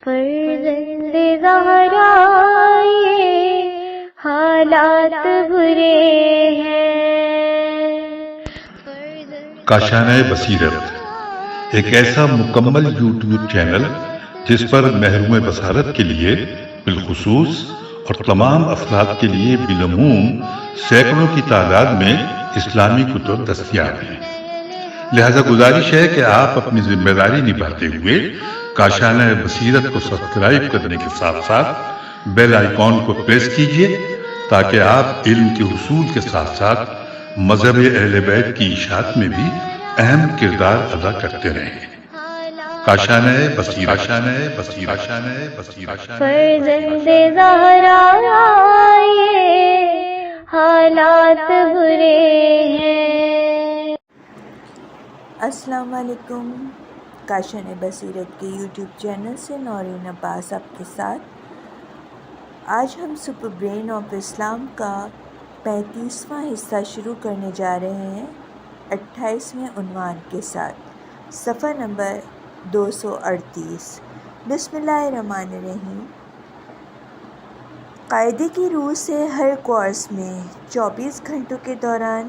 فرزند زہرا یہ حالات برے ہیں۔ کاشانۂ بصیرت ایک ایسا مکمل یوٹیوب چینل جس پر محروم بصارت کے لیے بالخصوص اور تمام افراد کے لیے بالعموم سینکڑوں کی تعداد میں اسلامی کتب دستیاب ہیں۔ لہذا گزارش ہے کہ آپ اپنی ذمہ داری نبھاتے ہوئے کاشانۂ بصیرت کو سبسکرائب کرنے کے ساتھ ساتھ بیل آئیکن کو پریس کیجیے تاکہ آپ علم کے حصول کے ساتھ ساتھ مذہب اہل بیت کی اشاعت میں بھی اہم کردار ادا کرتے رہیں۔ کاشانۂ بصیرت، کاشانۂ بصیرت، کاشانۂ بصیرت۔ فرزند زہرا یہ حالات برے ہیں۔ السلام علیکم، کاشانۂ بصیرت کے یوٹیوب چینل سے نورین عباس آپ کے ساتھ۔ آج ہم سپر برین آف اسلام کا 35واں حصہ شروع کرنے جا رہے ہیں 28ویں عنوان کے ساتھ، صفحہ نمبر 238۔ بسم اللہ الرحمن الرحیم۔ قاعدے کی روح سے ہر کورس میں 24 گھنٹوں کے دوران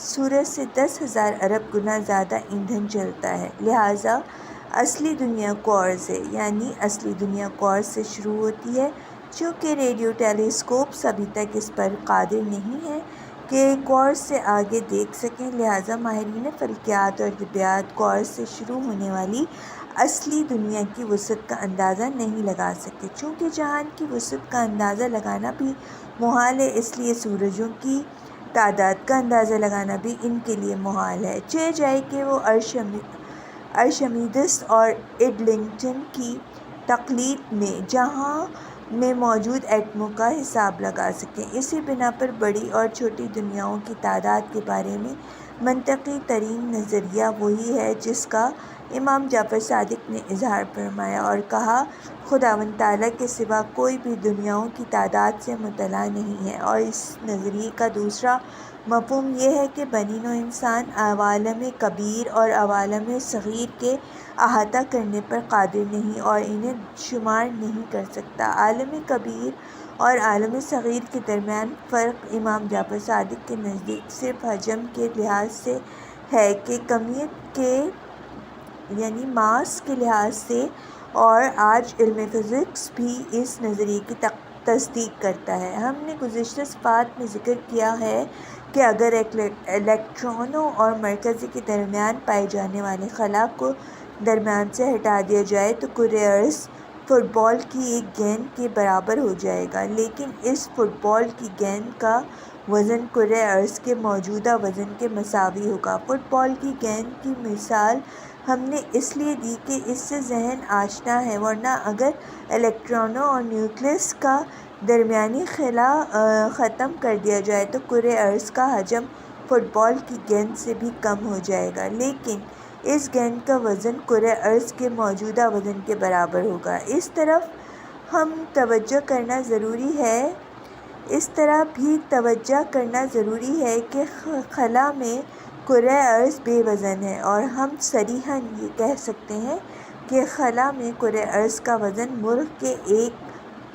سورج سے 10,000 ارب گنا زیادہ ایندھن چلتا ہے، لہٰذا اصلی دنیا کورس ہے، یعنی اصلی دنیا کورس سے شروع ہوتی ہے۔ چونکہ ریڈیو ٹیلیسکوپس ابھی تک اس پر قادر نہیں ہیں کہ کورس سے آگے دیکھ سکیں، لہٰذا ماہرین فلکیات اور طبیعیات کورس سے شروع ہونے والی اصلی دنیا کی وسعت کا اندازہ نہیں لگا سکتے۔ چونکہ جہان کی وسعت کا اندازہ لگانا بھی محال ہے، اس لیے سورجوں کی تعداد کا اندازہ لگانا بھی ان کے لیے محال ہے۔ چہ جائے کہ وہ ارشمیدس اور ایڈلنگٹن کی تقلید میں جہاں میں موجود ایٹموں کا حساب لگا سکیں۔ اسی بنا پر بڑی اور چھوٹی دنیاؤں کی تعداد کے بارے میں منطقی ترین نظریہ وہی ہے جس کا امام جعفر صادق نے اظہار فرمایا اور کہا، خداوند تعالیٰ کے سوا کوئی بھی دنیاؤں کی تعداد سے مطلع نہیں ہے۔ اور اس نظریے کا دوسرا مفہوم یہ ہے کہ بنی نوع انسان عوالم کبیر اور عوالم صغیر کے احاطہ کرنے پر قادر نہیں اور انہیں شمار نہیں کر سکتا۔ عالم کبیر اور عالم صغیر کے درمیان فرق امام جعفر صادق کے نزدیک صرف حجم کے لحاظ سے ہے کہ کمیت کے یعنی ماس کے لحاظ سے، اور آج علم فزکس بھی اس نظریے کی تصدیق کرتا ہے۔ ہم نے گزشتہ صفحات میں ذکر کیا ہے کہ اگر الیکٹرانوں اور مرکزی کے درمیان پائے جانے والے خلا کو درمیان سے ہٹا دیا جائے تو کرۂ ارض فٹ بال کی ایک گیند کے برابر ہو جائے گا، لیکن اس فٹ بال کی گیند کا وزن کرۂ ارض کے موجودہ وزن کے مساوی ہوگا۔ فٹ بال کی گیند کی مثال ہم نے اس لیے دی کہ اس سے ذہن آشنا ہے، ورنہ اگر الیکٹرانوں اور نیوکلس کا درمیانی خلا ختم کر دیا جائے تو کرۂ ارض کا حجم فٹ بال کی گیند سے بھی کم ہو جائے گا، لیکن اس گیند کا وزن کرۂ ارض کے موجودہ وزن کے برابر ہوگا۔ اس طرف بھی توجہ کرنا ضروری ہے کہ خلا میں کرۂ ارض بے وزن ہے، اور ہم صریحاً یہ کہہ سکتے ہیں کہ خلا میں کرۂ ارض کا وزن مرغ کے ایک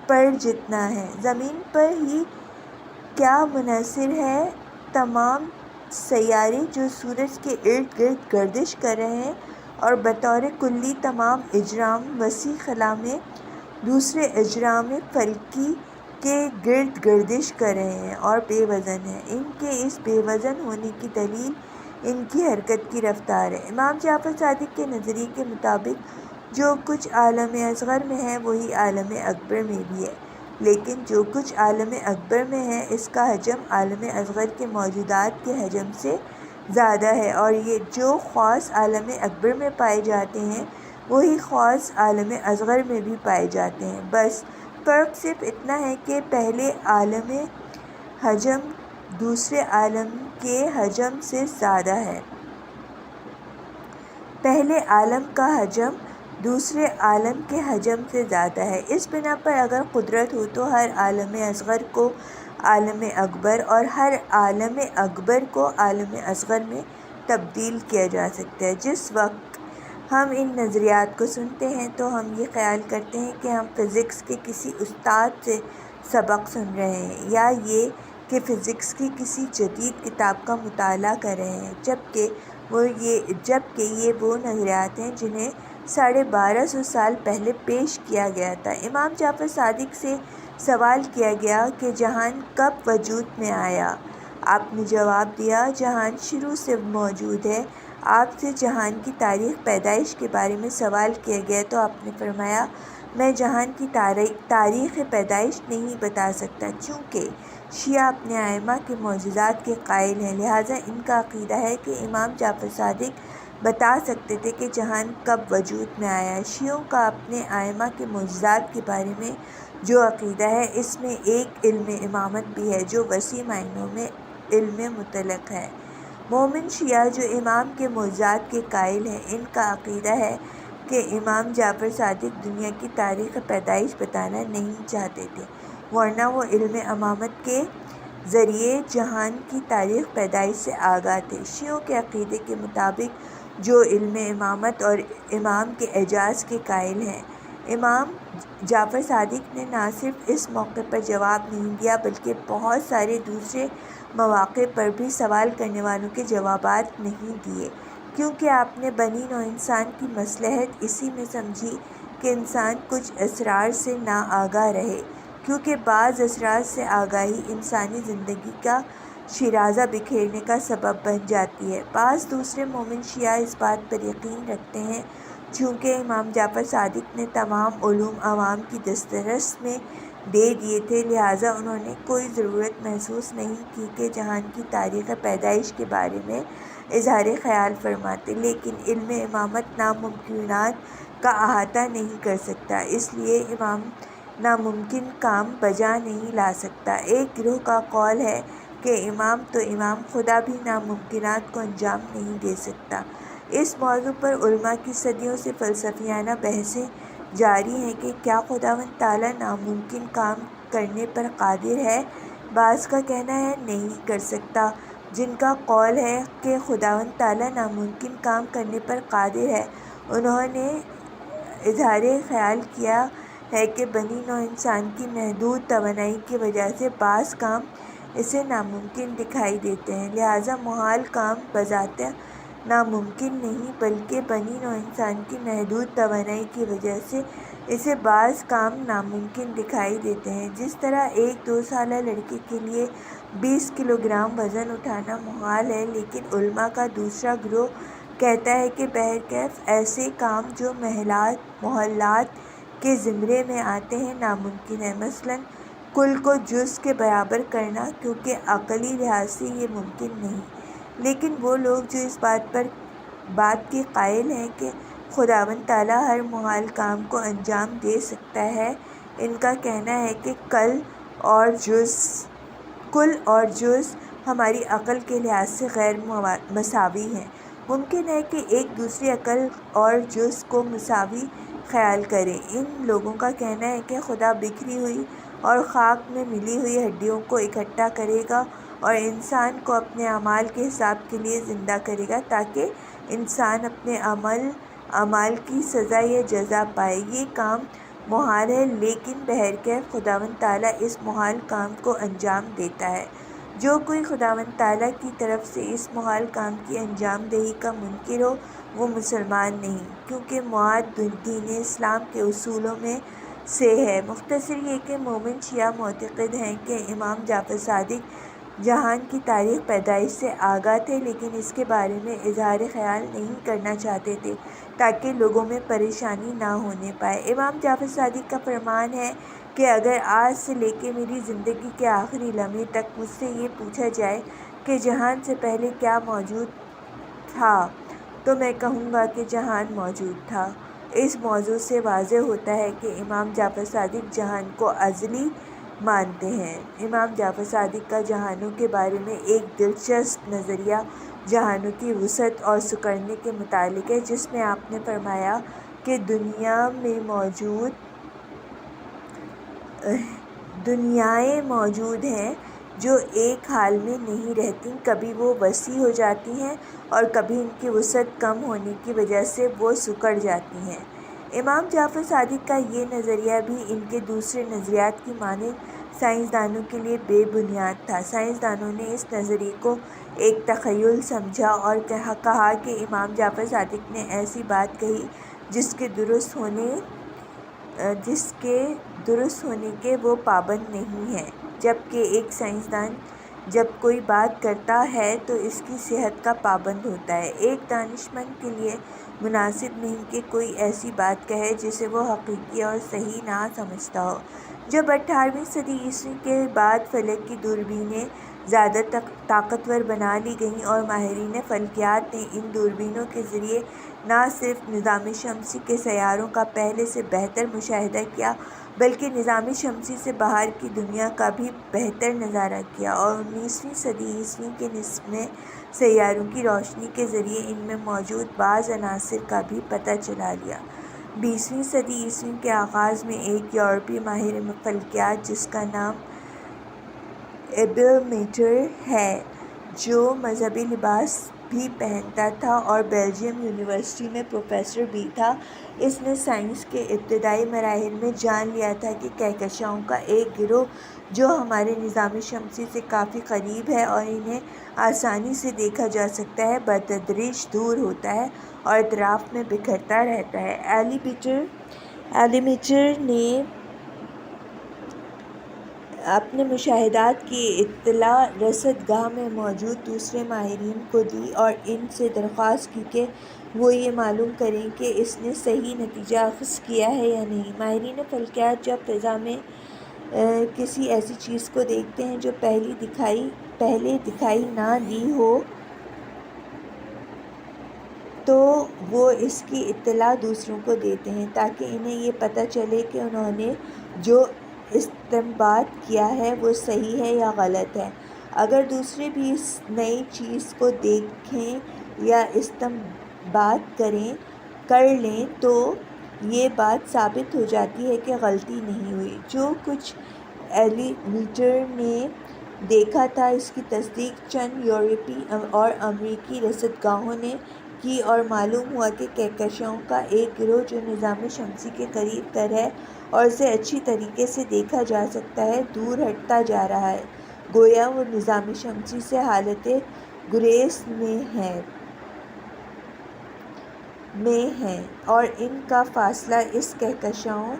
پر جتنا ہے۔ زمین پر ہی کیا منحصر ہے تمام سیارے جو سورج کے ارد گرد گردش کر رہے ہیں، اور بطور کلی تمام اجرام وسیع خلا میں دوسرے اجرام فلکی کے گرد گردش کر رہے ہیں اور بے وزن ہیں۔ ان کے اس بے وزن ہونے کی دلیل ان کی حرکت کی رفتار ہے۔ امام جعفر صادق کے نظریے کے مطابق جو کچھ عالم اصغر میں ہے وہی عالم اکبر میں بھی ہے، لیکن جو کچھ عالم اکبر میں ہے اس کا حجم عالم اصغر کے موجودات کے حجم سے زیادہ ہے، اور یہ جو خواص عالم اکبر میں پائے جاتے ہیں وہی خواص عالم اصغر میں بھی پائے جاتے ہیں۔ بس فرق صرف اتنا ہے کہ پہلے عالم حجم دوسرے عالم کے حجم سے زیادہ ہے۔ پہلے عالم کا حجم دوسرے عالم کے حجم سے زیادہ ہے۔ اس بنا پر اگر قدرت ہو تو ہر عالم اصغر کو عالم اکبر اور ہر عالم اکبر کو عالم اصغر میں تبدیل کیا جا سکتا ہے۔ جس وقت ہم ان نظریات کو سنتے ہیں تو ہم یہ خیال کرتے ہیں کہ ہم فزکس کے کسی استاد سے سبق سن رہے ہیں یا یہ کہ فزکس کی کسی جدید کتاب کا مطالعہ کر رہے ہیں، جبکہ یہ وہ نظریات ہیں جنہیں 1250 سال پہلے پیش کیا گیا تھا۔ امام جعفر صادق سے سوال کیا گیا کہ جہان کب وجود میں آیا؟ آپ نے جواب دیا، جہان شروع سے موجود ہے۔ آپ سے جہان کی تاریخ پیدائش کے بارے میں سوال کیا گیا تو آپ نے فرمایا، میں جہان کی تاریخ پیدائش نہیں بتا سکتا، چونکہ شیعہ اپنے ائمہ کے معجزات کے قائل ہیں، لہٰذا ان کا عقیدہ ہے کہ امام جعفر صادق بتا سکتے تھے کہ جہان کب وجود میں آیا۔ شیعوں کا اپنے ائمہ کے معجزات کے بارے میں جو عقیدہ ہے، اس میں ایک علم امامت بھی ہے جو وسیع معنوں میں علم مطلق ہے۔ مومن شیعہ جو امام کے معجزات کے قائل ہیں، ان کا عقیدہ ہے کہ امام جعفر صادق دنیا کی تاریخ پیدائش بتانا نہیں چاہتے تھے، ورنہ وہ علم امامت کے ذریعے جہان کی تاریخ پیدائش سے آگاہ تھے۔ شیعوں کے عقیدے کے مطابق جو علم امامت اور امام کے اعجاز کے قائل ہیں، امام جعفر صادق نے نہ صرف اس موقع پر جواب نہیں دیا بلکہ بہت سارے دوسرے مواقع پر بھی سوال کرنے والوں کے جوابات نہیں دیے، کیونکہ آپ نے بنی نوع انسان کی مصلحت اسی میں سمجھی کہ انسان کچھ اسرار سے نا آگاہ رہے، کیونکہ بعض اسرار سے آگاہی انسانی زندگی کا شیرازہ بکھیرنے کا سبب بن جاتی ہے۔ بعض دوسرے مومن شیعہ اس بات پر یقین رکھتے ہیں چونکہ امام جعفر صادق نے تمام علوم عوام کی دسترس میں دے دیے تھے، لہٰذا انہوں نے کوئی ضرورت محسوس نہیں کی کہ جہان کی تاریخ پیدائش کے بارے میں اظہار خیال فرماتے، لیکن علم امامت ناممکنات کا احاطہ نہیں کر سکتا، اس لیے امام ناممکن کام بجا نہیں لا سکتا۔ ایک گروہ کا قول ہے کہ امام تو امام، خدا بھی ناممکنات کو انجام نہیں دے سکتا۔ اس موضوع پر علماء کی صدیوں سے فلسفیانہ بحثیں جاری ہیں کہ کیا خداوند تعالیٰ ناممکن کام کرنے پر قادر ہے؟ بعض کا کہنا ہے نہیں کر سکتا۔ جن کا قول ہے کہ خداوند تعالیٰ ناممکن کام کرنے پر قادر ہے، انہوں نے اظہار خیال کیا ہے کہ بنی نوع انسان کی محدود توانائی کی وجہ سے بعض کام اسے ناممکن دکھائی دیتے ہیں، لہٰذا محال کام بذات ناممکن نہیں بلکہ بنی نوع انسان کی محدود توانائی کی وجہ سے اسے بعض کام ناممکن دکھائی دیتے ہیں۔ جس طرح ایک 2 سالہ لڑکے کے لیے 20 کلوگرام وزن اٹھانا محال ہے، لیکن علماء کا دوسرا گروہ کہتا ہے کہ بہرکیف ایسے کام جو محلات کے زمرے میں آتے ہیں ناممکن ہے، مثلاً کل کو جز کے برابر کرنا، کیونکہ عقلی لحاظ سے یہ ممکن نہیں۔ لیکن وہ لوگ جو اس بات کے قائل ہیں کہ خداوند تعالیٰ ہر محال کام کو انجام دے سکتا ہے، ان کا کہنا ہے کہ کل اور جز ہماری عقل کے لحاظ سے غیر مساوی ہیں۔ ممکن ہے کہ ایک دوسری عقل اور جز کو مساوی خیال کرے۔ ان لوگوں کا کہنا ہے کہ خدا بکھری ہوئی اور خاک میں ملی ہوئی ہڈیوں کو اکٹھا کرے گا اور انسان کو اپنے اعمال کے حساب کے لیے زندہ کرے گا تاکہ انسان اپنے اعمال کی سزا یا جزا پائے۔ یہ کام محال ہے، لیکن بہرکیف خداوند تعالیٰ اس محال کام کو انجام دیتا ہے۔ جو کوئی خداوند تعالیٰ کی طرف سے اس محال کام کی انجام دہی کا منکر ہو، وہ مسلمان نہیں، کیونکہ معاد دین اسلام کے اصولوں میں سے ہے۔ مختصر یہ کہ مومن شیعہ معتقد ہیں کہ امام جعفر صادق جہان کی تاریخ پیدائش سے آگاہ تھے، لیکن اس کے بارے میں اظہار خیال نہیں کرنا چاہتے تھے تاکہ لوگوں میں پریشانی نہ ہونے پائے۔ امام جعفر صادق کا فرمان ہے کہ اگر آج سے لے کے میری زندگی کے آخری لمحے تک مجھ سے یہ پوچھا جائے کہ جہان سے پہلے کیا موجود تھا، تو میں کہوں گا کہ جہان موجود تھا۔ اس موضوع سے واضح ہوتا ہے کہ امام جعفر صادق جہان کو ازلی مانتے ہیں۔ امام جعفر صادق کا جہانوں کے بارے میں ایک دلچسپ نظریہ جہانوں کی وسعت اور سکڑنے کے متعلق ہے، جس میں آپ نے فرمایا کہ دنیائیں موجود ہیں جو ایک حال میں نہیں رہتی، کبھی وہ وسیع ہو جاتی ہیں اور کبھی ان کی وسعت کم ہونے کی وجہ سے وہ سکڑ جاتی ہیں۔ امام جعفر صادق کا یہ نظریہ بھی ان کے دوسرے نظریات کی مانند سائنسدانوں کے لیے بے بنیاد تھا۔ سائنسدانوں نے اس نظریے کو ایک تخیل سمجھا اور کہا کہ امام جعفر صادق نے ایسی بات کہی جس کے درست ہونے کے وہ پابند نہیں ہیں، جبکہ ایک سائنسدان جب کوئی بات کرتا ہے تو اس کی صحت کا پابند ہوتا ہے۔ ایک دانشمند کے لیے مناسب نہیں کہ کوئی ایسی بات کہے جسے وہ حقیقی اور صحیح نہ سمجھتا ہو۔ جب 18ویں صدی عیسوی کے بعد فلک کی دوربینیں زیادہ طاقتور بنا لی گئیں اور ماہرین فلکیات نے ان دوربینوں کے ذریعے نہ صرف نظام شمسی کے سیاروں کا پہلے سے بہتر مشاہدہ کیا بلکہ نظام شمسی سے باہر کی دنیا کا بھی بہتر نظارہ کیا، اور 19ویں صدی عیسوی کے نصف میں سیاروں کی روشنی کے ذریعے ان میں موجود بعض عناصر کا بھی پتہ چلا لیا۔ 20ویں صدی عیسوی کے آغاز میں ایک یورپی ماہر فلکیات جس کا نام ایبل میٹر ہے، جو مذہبی لباس بھی پہنتا تھا اور بیلجیم یونیورسٹی میں پروفیسر بھی تھا، اس نے سائنس کے ابتدائی مراحل میں جان لیا تھا کہ کہکشاؤں کا ایک گروہ جو ہمارے نظام شمسی سے کافی قریب ہے اور انہیں آسانی سے دیکھا جا سکتا ہے، بتدریج دور ہوتا ہے اور اطراف میں بکھرتا رہتا ہے۔ ایبل میٹر نے اپنے مشاہدات کی اطلاع رصدگاہ میں موجود دوسرے ماہرین کو دی اور ان سے درخواست کی کہ وہ یہ معلوم کریں کہ اس نے صحیح نتیجہ اخذ کیا ہے یا نہیں۔ ماہرین فلکیات جب فضا میں کسی ایسی چیز کو دیکھتے ہیں جو پہلے دکھائی نہ دی ہو تو وہ اس کی اطلاع دوسروں کو دیتے ہیں تاکہ انہیں یہ پتہ چلے کہ انہوں نے جو استنباط کیا ہے وہ صحیح ہے یا غلط ہے۔ اگر دوسرے بھی اس نئی چیز کو دیکھیں یا استنباط کر لیں تو یہ بات ثابت ہو جاتی ہے کہ غلطی نہیں ہوئی۔ جو کچھ ایبل میٹر نے دیکھا تھا اس کی تصدیق چند یورپی اور امریکی رصدگاہوں نے کی اور معلوم ہوا کہ کہکشاؤں کا ایک گروہ جو نظام شمسی کے قریب تر ہے اور اسے اچھی طریقے سے دیکھا جا سکتا ہے، دور ہٹتا جا رہا ہے، گویا وہ نظام شمسی سے حالت گریز میں ہیں، اور ان کا فاصلہ اس کہکشاؤں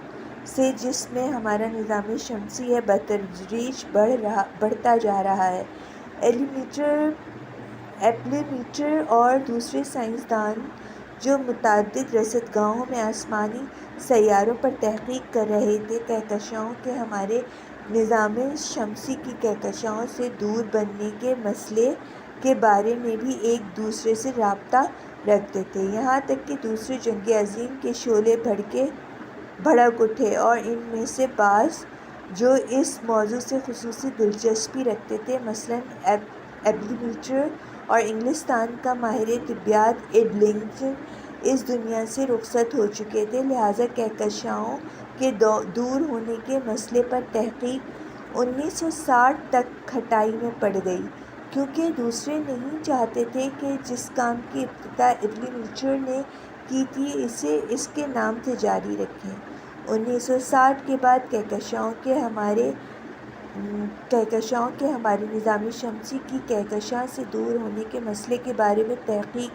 سے جس میں ہمارا نظام شمسی ہے بتدریج بڑھتا جا رہا ہے۔ ایبل میٹر اور دوسرے سائنسدان جو متعدد رصدگاہوں میں آسمانی سیاروں پر تحقیق کر رہے تھے، کہکشاؤں کے ہمارے نظام شمسی کی کہکشاؤں سے دور بننے کے مسئلے کے بارے میں بھی ایک دوسرے سے رابطہ رکھتے تھے، یہاں تک کہ دوسری جنگ عظیم کے شعلے بھڑک اٹھے اور ان میں سے بعض جو اس موضوع سے خصوصی دلچسپی رکھتے تھے، مثلاً ایبل میٹر اور انگلستان کا ماہر طبیعیات ایڈلنگٹن، اس دنیا سے رخصت ہو چکے تھے، لہٰذا کہکشاؤں کے دور ہونے کے مسئلے پر تحقیق 1960 تک کھٹائی میں پڑ گئی، کیونکہ دوسرے نہیں چاہتے تھے کہ جس کام کی ابتدا ایبل میٹر نے کی تھی اسے اس کے نام سے جاری رکھیں۔ 1960 کے بعد کہکشاؤں کے ہمارے نظام شمسی کی کہکشاں سے دور ہونے کے مسئلے کے بارے میں تحقیق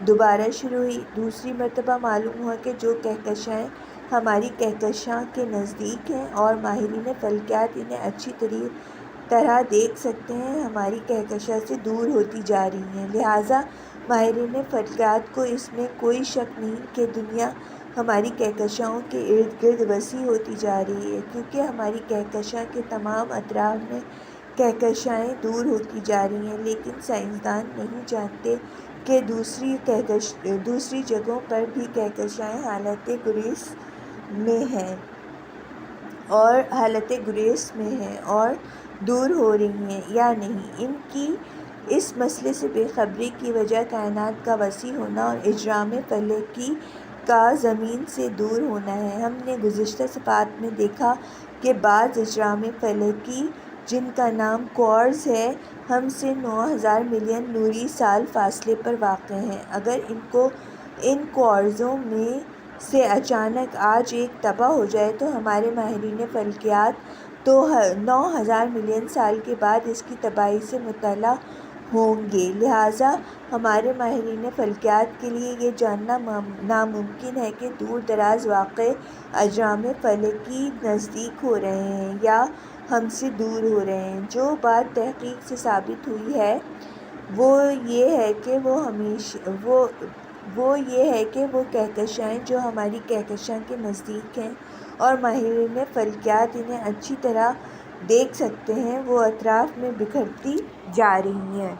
دوبارہ شروع ہوئی۔ دوسری مرتبہ معلوم ہوا کہ جو کہکشائیں ہماری کہکشاں کے نزدیک ہیں اور ماہرین فلکیات انہیں اچھی طرح دیکھ سکتے ہیں، ہماری کہکشاں سے دور ہوتی جا رہی ہیں، لہٰذا ماہرین فلکیات کو اس میں کوئی شک نہیں کہ دنیا ہماری کہکشاؤں کے ارد گرد وسیع ہوتی جا رہی ہے، کیونکہ ہماری کہکشاں کے تمام اطراف میں کہکشائیں دور ہوتی جا رہی ہیں، لیکن سائنسدان نہیں جانتے کہ دوسری جگہوں پر بھی کہکشائیں حالت گریز میں ہیں اور دور ہو رہی ہیں یا نہیں۔ ان کی اس مسئلے سے بے خبری کی وجہ کائنات کا وسیع ہونا اور اجرام فلکی کا زمین سے دور ہونا ہے۔ ہم نے گزشتہ صفحات میں دیکھا کہ بعض اجرام فلکی جن کا نام کوارز ہے، ہم سے 9000 ملین نوری سال فاصلے پر واقع ہیں۔ اگر ان کوارزوں میں سے اچانک آج ایک تباہ ہو جائے تو ہمارے ماہرین فلکیات تو 9000 ملین سال کے بعد اس کی تباہی سے مطلع ہوں گے۔ لہٰذا ہمارے ماہرین فلکیات کے لیے یہ جاننا ناممکن ہے کہ دور دراز واقع اجرام فلکی نزدیک ہو رہے ہیں یا ہم سے دور ہو رہے ہیں۔ جو بات تحقیق سے ثابت ہوئی ہے وہ یہ ہے کہ وہ کہکشائیں جو ہماری کہکشاں کے نزدیک ہیں اور ماہرین فلکیات انہیں اچھی طرح دیکھ سکتے ہیں، وہ اطراف میں بکھرتی جا رہی ہیں۔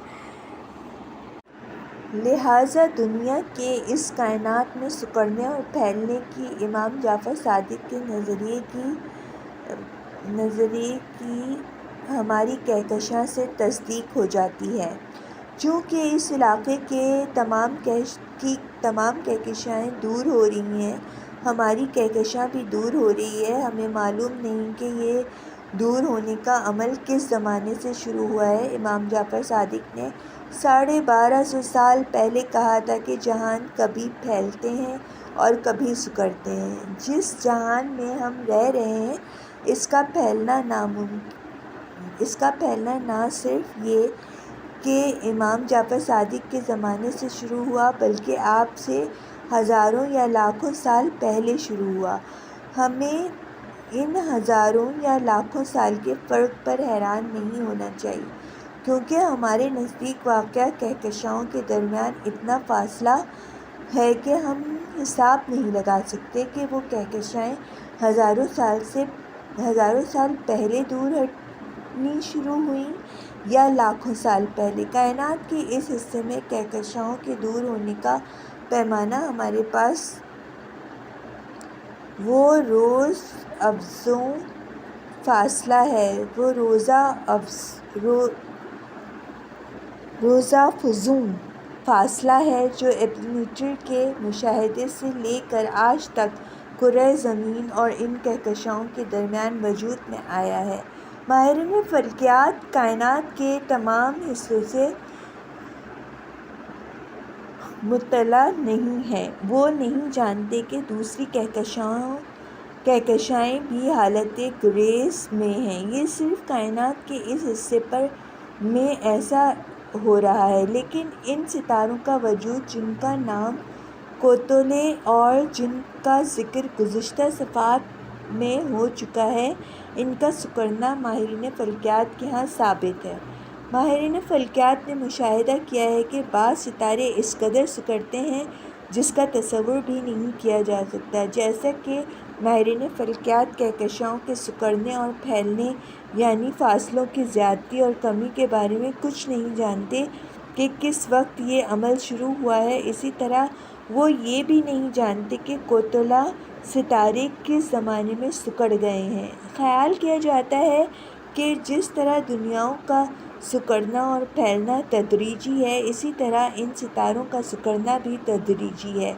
لہٰذا دنیا کے اس کائنات میں سکڑنے اور پھیلنے کی امام جعفر صادق کے نظریے کی ہماری کہکشاں سے تصدیق ہو جاتی ہے۔ چونکہ اس علاقے کی تمام کہکشائیں دور ہو رہی ہیں، ہماری کہکشاں بھی دور ہو رہی ہے۔ ہمیں معلوم نہیں کہ یہ دور ہونے کا عمل کس زمانے سے شروع ہوا ہے۔ امام جعفر صادق نے 1250 سال پہلے کہا تھا کہ جہان کبھی پھیلتے ہیں اور کبھی سکڑتے ہیں۔ جس جہان میں ہم رہ رہے ہیں اس کا پھیلنا نہ صرف یہ کہ امام جعفر صادق کے زمانے سے شروع ہوا بلکہ آپ سے ہزاروں یا لاکھوں سال پہلے شروع ہوا۔ ہمیں ان ہزاروں یا لاکھوں سال کے فرق پر حیران نہیں ہونا چاہیے، کیونکہ ہمارے نزدیک واقع کہکشاؤں کے درمیان اتنا فاصلہ ہے کہ ہم حساب نہیں لگا سکتے کہ وہ کہکشائیں ہزاروں سال پہلے دور ہٹنی شروع ہوئیں یا لاکھوں سال پہلے۔ کائنات کے اس حصے میں کہکشاؤں کے دور ہونے کا پیمانہ ہمارے پاس وہ روز افزوں فاصلہ ہے جو ایپیمیٹر کے مشاہدے سے لے کر آج تک کرۂ زمین اور ان کہکشاؤں کے درمیان وجود میں آیا ہے۔ ماہرین فلکیات کائنات کے تمام حصوں سے مطلع نہیں ہیں۔ وہ نہیں جانتے کہ دوسری کہکشائیں بھی حالت گریز میں ہیں۔ یہ صرف کائنات کے اس حصے میں ایسا ہو رہا ہے، لیکن ان ستاروں کا وجود جن کا نام کوتلے اور جن کا ذکر گزشتہ صفحات میں ہو چکا ہے، ان کا سکڑنا ماہرین فلکیات کے ہاں ثابت ہے۔ ماہرین فلکیات نے مشاہدہ کیا ہے کہ بعض ستارے اس قدر سکڑتے ہیں جس کا تصور بھی نہیں کیا جا سکتا۔ جیسا کہ ماہرین فلکیات کہکشاؤں کے سکڑنے اور پھیلنے یعنی فاصلوں کی زیادتی اور کمی کے بارے میں کچھ نہیں جانتے کہ کس وقت یہ عمل شروع ہوا ہے، اسی طرح وہ یہ بھی نہیں جانتے کہ کوتلہ ستارے کس زمانے میں سکڑ گئے ہیں۔ خیال کیا جاتا ہے کہ جس طرح دنیاؤں کا سکڑنا اور پھیلنا تدریجی ہے، اسی طرح ان ستاروں کا سکڑنا بھی تدریجی ہے۔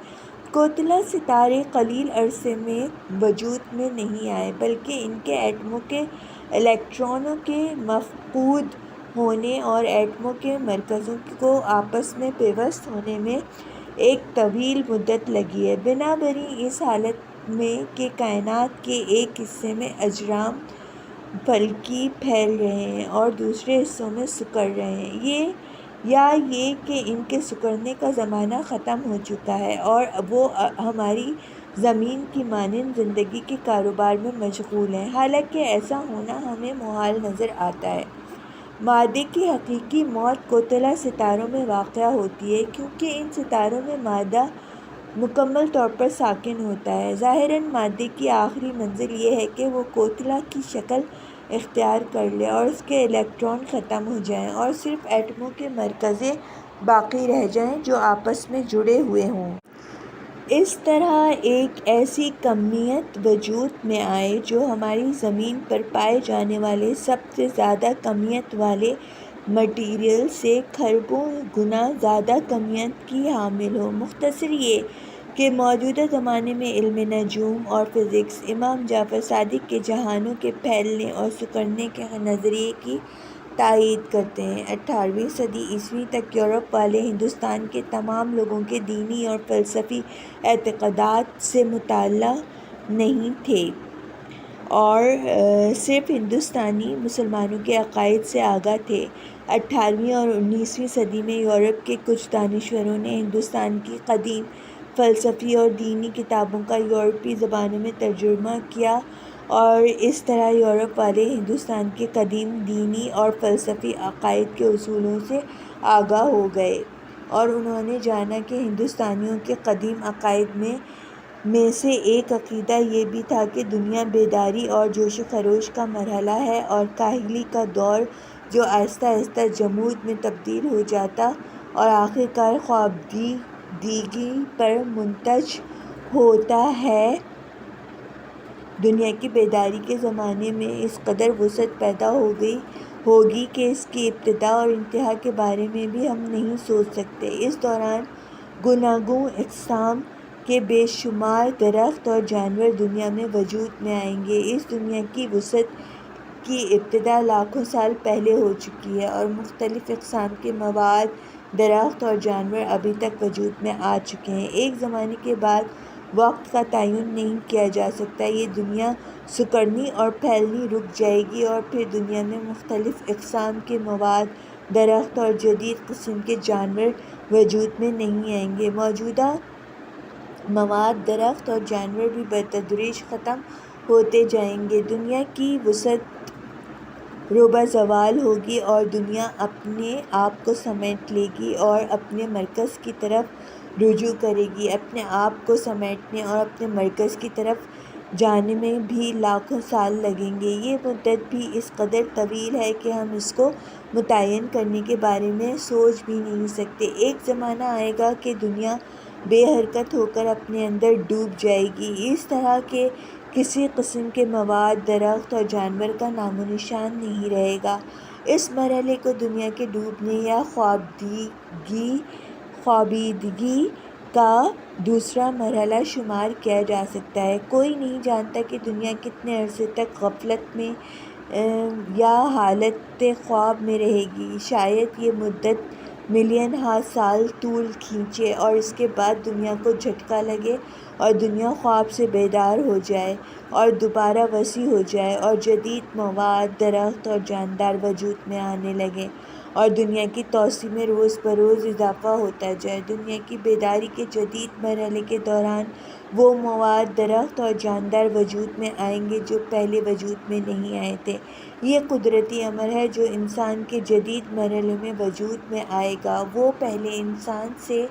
کوتلہ ستارے قلیل عرصے میں وجود میں نہیں آئے، بلکہ ان کے ایٹموں کے الیکٹرانوں کے مفقود ہونے اور ایٹموں کے مرکزوں کو آپس میں پیوست ہونے میں ایک طویل مدت لگی ہے۔ بنابراین اس حالت میں کہ کائنات کے ایک حصے میں اجرام فلکی پھیل رہے ہیں اور دوسرے حصوں میں سکڑ رہے ہیں، یا یہ کہ ان کے سکڑنے کا زمانہ ختم ہو چکا ہے اور وہ ہماری زمین کی مانند زندگی کے کاروبار میں مشغول ہیں، حالانکہ ایسا ہونا ہمیں محال نظر آتا ہے۔ مادے کی حقیقی موت کوتلہ ستاروں میں واقع ہوتی ہے، کیونکہ ان ستاروں میں مادہ مکمل طور پر ساکن ہوتا ہے۔ ظاہراً مادے کی آخری منزل یہ ہے کہ وہ کوتلہ کی شکل اختیار کر لے اور اس کے الیکٹران ختم ہو جائیں اور صرف ایٹموں کے مرکزیں باقی رہ جائیں جو آپس میں جڑے ہوئے ہوں۔ اس طرح ایک ایسی کمیت وجود میں آئے جو ہماری زمین پر پائے جانے والے سب سے زیادہ کمیت والے مٹیریل سے کھربوں گنا زیادہ کمیت کی حامل ہو۔ مختصر یہ کہ موجودہ زمانے میں علم نجوم اور فزکس امام جعفر صادق کے جہانوں کے پھیلنے اور سکڑنے کے نظریے کی تائید کرتے ہیں۔ 18ویں صدی عیسوی تک یورپ والے ہندوستان کے تمام لوگوں کے دینی اور فلسفی اعتقادات سے مطلع نہیں تھے اور صرف ہندوستانی مسلمانوں کے عقائد سے آگاہ تھے۔ 18ویں اور 19ویں صدی میں یورپ کے کچھ دانشوروں نے ہندوستان کی قدیم فلسفی اور دینی کتابوں کا یورپی زبانوں میں ترجمہ کیا اور اس طرح یورپ والے ہندوستان کے قدیم دینی اور فلسفی عقائد کے اصولوں سے آگاہ ہو گئے، اور انہوں نے جانا کہ ہندوستانیوں کے قدیم عقائد میں سے ایک عقیدہ یہ بھی تھا کہ دنیا بیداری اور جوش و خروش کا مرحلہ ہے اور کاہلی کا دور جو آہستہ آہستہ جمود میں تبدیل ہو جاتا اور آخرکار خوابدیدگی پر منتج ہوتا ہے۔ دنیا کی بیداری کے زمانے میں اس قدر وسعت پیدا ہوگی کہ اس کی ابتدا اور انتہا کے بارے میں بھی ہم نہیں سوچ سکتے۔ اس دوران گوناگون اقسام کے بے شمار درخت اور جانور دنیا میں وجود میں آئیں گے۔ اس دنیا کی وسعت کی ابتدا لاکھوں سال پہلے ہو چکی ہے اور مختلف اقسام کے مواد، درخت اور جانور ابھی تک وجود میں آ چکے ہیں۔ ایک زمانے کے بعد وقت کا تعین نہیں کیا جا سکتا، یہ دنیا سکڑنی اور پھیلنی رک جائے گی اور پھر دنیا میں مختلف اقسام کے مواد، درخت اور جدید قسم کے جانور وجود میں نہیں آئیں گے۔ موجودہ مواد، درخت اور جانور بھی بتدریج ختم ہوتے جائیں گے۔ دنیا کی وسعت روبہ زوال ہوگی اور دنیا اپنے آپ کو سمیٹ لے گی اور اپنے مرکز کی طرف رجوع کرے گی۔ اپنے آپ کو سمیٹنے اور اپنے مرکز کی طرف جانے میں بھی لاکھوں سال لگیں گے۔ یہ مدت بھی اس قدر طویل ہے کہ ہم اس کو متعین کرنے کے بارے میں سوچ بھی نہیں سکتے۔ ایک زمانہ آئے گا کہ دنیا بے حرکت ہو کر اپنے اندر ڈوب جائے گی، اس طرح کہ کسی قسم کے مواد، درخت اور جانور کا نام و نشان نہیں رہے گا۔ اس مرحلے کو دنیا کے ڈوبنے یا خوابیدگی کا دوسرا مرحلہ شمار کیا جا سکتا ہے۔ کوئی نہیں جانتا کہ دنیا کتنے عرصے تک غفلت میں یا حالت خواب میں رہے گی۔ شاید یہ مدت ملین ہا سال طول کھینچے اور اس کے بعد دنیا کو جھٹکا لگے اور دنیا خواب سے بیدار ہو جائے اور دوبارہ وسیع ہو جائے اور جدید مواد، درخت اور جاندار وجود میں آنے لگیں اور دنیا کی توسیع میں روز بروز اضافہ ہوتا جائے۔ دنیا کی بیداری کے جدید مرحلے کے دوران وہ مواد، درخت اور جاندار وجود میں آئیں گے جو پہلے وجود میں نہیں آئے تھے۔ یہ قدرتی امر ہے جو انسان کے جدید مرحلے میں وجود میں آئے گا۔ وہ پہلے انسان سے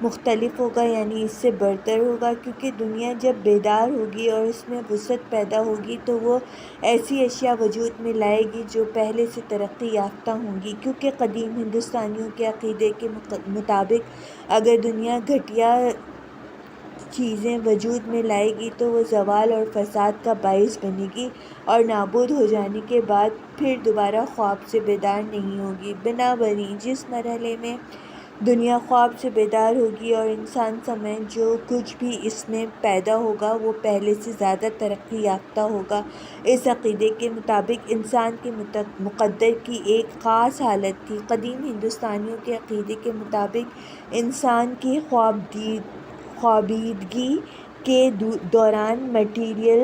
مختلف ہوگا، یعنی اس سے برتر ہوگا، کیونکہ دنیا جب بیدار ہوگی اور اس میں وسعت پیدا ہوگی تو وہ ایسی اشیاء وجود میں لائے گی جو پہلے سے ترقی یافتہ ہوں گی، کیونکہ قدیم ہندوستانیوں کے عقیدے کے مطابق اگر دنیا گھٹیا چیزیں وجود میں لائے گی تو وہ زوال اور فساد کا باعث بنے گی اور نابود ہو جانے کے بعد پھر دوبارہ خواب سے بیدار نہیں ہوگی۔ بنابراین جس مرحلے میں دنیا خواب سے بیدار ہوگی اور انسان سمیت جو کچھ بھی اس میں پیدا ہوگا وہ پہلے سے زیادہ ترقی یافتہ ہوگا۔ اس عقیدے کے مطابق انسان کے مقدر کی ایک خاص حالت تھی۔ قدیم ہندوستانیوں کے عقیدے کے مطابق انسان کی خوابیدگی کے دوران مٹیریل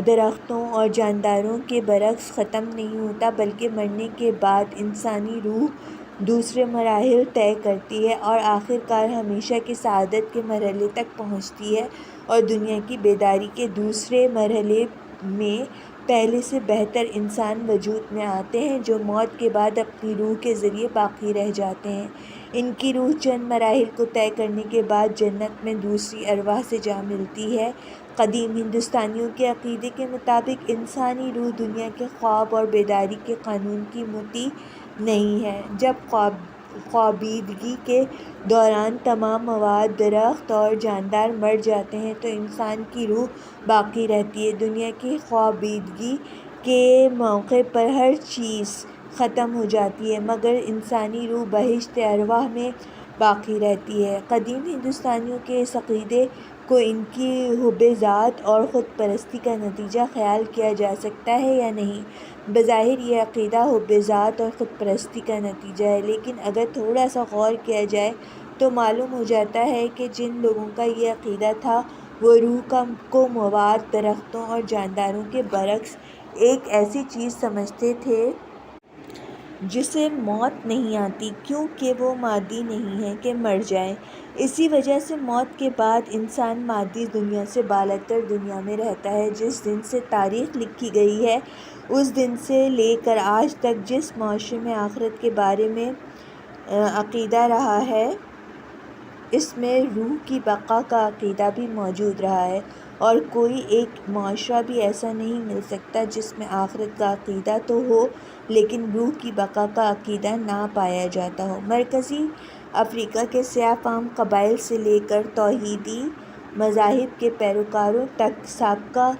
درختوں اور جانداروں کے برعکس ختم نہیں ہوتا، بلکہ مرنے کے بعد انسانی روح دوسرے مراحل طے کرتی ہے اور آخرکار ہمیشہ کی سعادت کے مرحلے تک پہنچتی ہے اور دنیا کی بیداری کے دوسرے مرحلے میں پہلے سے بہتر انسان وجود میں آتے ہیں جو موت کے بعد اپنی روح کے ذریعے باقی رہ جاتے ہیں۔ ان کی روح چند مراحل کو طے کرنے کے بعد جنت میں دوسری ارواح سے جا ملتی ہے۔ قدیم ہندوستانیوں کے عقیدے کے مطابق انسانی روح دنیا کے خواب اور بیداری کے قانون کی مطیع نہیں ہے۔ جب خوابیدگی کے دوران تمام مواد، درخت اور جاندار مر جاتے ہیں تو انسان کی روح باقی رہتی ہے۔ دنیا کی خوابیدگی کے موقع پر ہر چیز ختم ہو جاتی ہے مگر انسانی روح بہشت ارواح میں باقی رہتی ہے۔ قدیم ہندوستانیوں کے اس عقیدے کو ان کی حب ذات اور خود پرستی کا نتیجہ خیال کیا جا سکتا ہے یا نہیں؟ بظاہر یہ عقیدہ حب ذات اور خود پرستی کا نتیجہ ہے، لیکن اگر تھوڑا سا غور کیا جائے تو معلوم ہو جاتا ہے کہ جن لوگوں کا یہ عقیدہ تھا وہ روح کو مواد، درختوں اور جانداروں کے برعکس ایک ایسی چیز سمجھتے تھے جسے موت نہیں آتی، کیونکہ وہ مادی نہیں ہے کہ مر جائے۔ اسی وجہ سے موت کے بعد انسان مادی دنیا سے بالاتر دنیا میں رہتا ہے۔ جس دن سے تاریخ لکھی گئی ہے، اس دن سے لے کر آج تک جس معاشرے میں آخرت کے بارے میں عقیدہ رہا ہے، اس میں روح کی بقا کا عقیدہ بھی موجود رہا ہے، اور کوئی ایک معاشرہ بھی ایسا نہیں مل سکتا جس میں آخرت کا عقیدہ تو ہو لیکن روح کی بقا کا عقیدہ نہ پایا جاتا ہو۔ مرکزی افریقہ کے سیاہ فام قبائل سے لے کر توحیدی مذاہب کے پیروکاروں تک سابقہ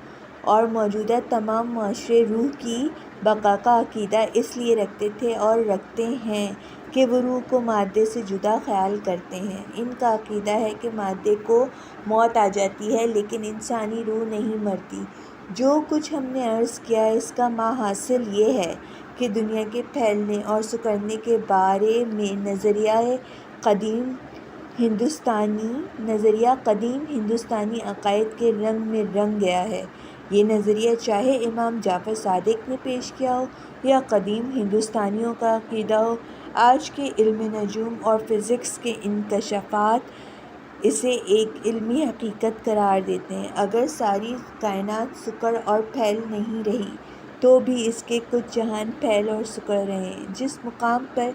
اور موجودہ تمام معاشرے روح کی بقا کا عقیدہ اس لیے رکھتے تھے اور رکھتے ہیں کہ وہ روح کو مادے سے جدا خیال کرتے ہیں۔ ان کا عقیدہ ہے کہ مادے کو موت آ جاتی ہے لیکن انسانی روح نہیں مرتی۔ جو کچھ ہم نے عرض کیا اس کا ماحصل یہ ہے کہ دنیا کے پھیلنے اور سکڑنے کے بارے میں نظریہ قدیم ہندوستانی عقائد کے رنگ میں رنگ گیا ہے۔ یہ نظریہ چاہے امام جعفر صادق نے پیش کیا ہو یا قدیم ہندوستانیوں کا عقیدہ ہو، آج کے علم نجوم اور فزکس کے انکشافات اسے ایک علمی حقیقت قرار دیتے ہیں۔ اگر ساری کائنات سکڑ اور پھیل نہیں رہی تو بھی اس کے کچھ جہان پھیل اور سکڑ رہے ہیں۔ جس مقام پر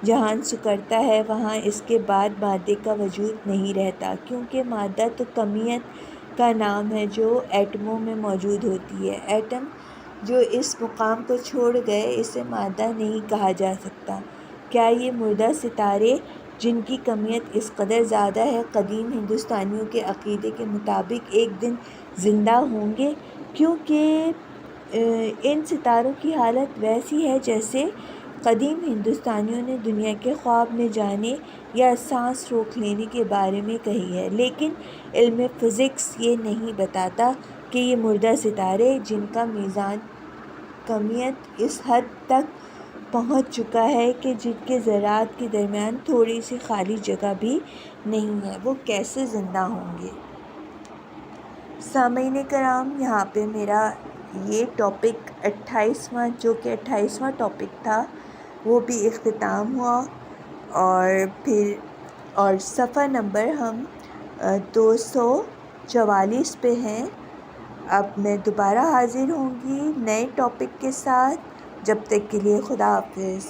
جہان سکڑتا ہے وہاں اس کے بعد مادے کا وجود نہیں رہتا، کیونکہ مادہ تو کمیت کا نام ہے جو ایٹموں میں موجود ہوتی ہے۔ ایٹم جو اس مقام کو چھوڑ گئے اسے مادہ نہیں کہا جا سکتا۔ کیا یہ مردہ ستارے جن کی کمیت اس قدر زیادہ ہے قدیم ہندوستانیوں کے عقیدے کے مطابق ایک دن زندہ ہوں گے؟ کیونکہ ان ستاروں کی حالت ویسی ہے جیسے قدیم ہندوستانیوں نے دنیا کے خواب میں جانے یا سانس روک لینے کے بارے میں کہی ہے، لیکن علم فزکس یہ نہیں بتاتا کہ یہ مردہ ستارے جن کا میزان کمیت اس حد تک پہنچ چکا ہے کہ جن کے ذرات کے درمیان تھوڑی سی خالی جگہ بھی نہیں ہے، وہ کیسے زندہ ہوں گے؟ سامعین کرام، یہاں پہ میرا یہ ٹاپک 28واں ٹاپک تھا وہ بھی اختتام ہوا، اور صفحہ نمبر ہم 244 پہ ہیں۔ اب میں دوبارہ حاضر ہوں گی نئے ٹاپک کے ساتھ، جب تک کے لیے خدا حافظ۔